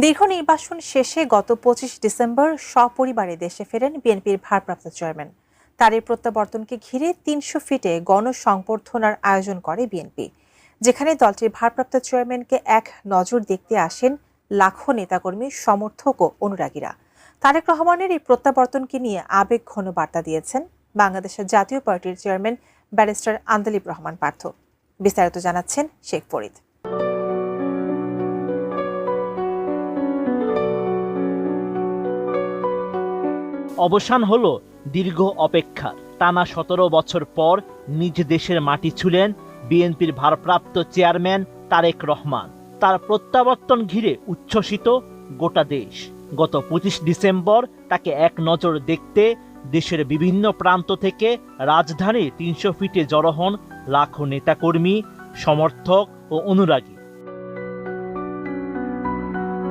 দীর্ঘ নির্বাসন শেষে গত ২৫ ডিসেম্বর সপরিবারে দেশে ফেরেন বিএনপির ভারপ্রাপ্ত চেয়ারম্যান। তার এই প্রত্যাবর্তনকে ঘিরে ৩০০ ফিটে গণসংবর্ধনার আয়োজন করে বিএনপি, যেখানে দলটির ভারপ্রাপ্ত চেয়ারম্যানকে এক নজর দেখতে আসেন লাখো নেতাকর্মী, সমর্থক ও অনুরাগীরা। তারেক রহমানের এই প্রত্যাবর্তনকে নিয়ে আবেগঘন বার্তা দিয়েছেন বাংলাদেশের জাতীয় পার্টির চেয়ারম্যান ব্যারিস্টার আন্দালিব রহমান পার্থ। বিস্তারিত জানাচ্ছেন শেখ ফরিদ। অবসান হলো দীর্ঘ অপেক্ষার। টানা ১৭ বছর পর নিজ দেশের মাটি ছুঁলেন বিএনপির ভারপ্রাপ্ত চেয়ারম্যান তারেক রহমান। তার প্রত্যাবর্তন ঘিরে উচ্ছ্বসিত গোটা দেশ। গত ২৫ ডিসেম্বর তাকে এক নজর দেখতে দেশের বিভিন্ন প্রান্ত থেকে রাজধানীর ৩০০ ফিটে জড়ো হন লাখো নেতাকর্মী, সমর্থক ও অনুরাগী।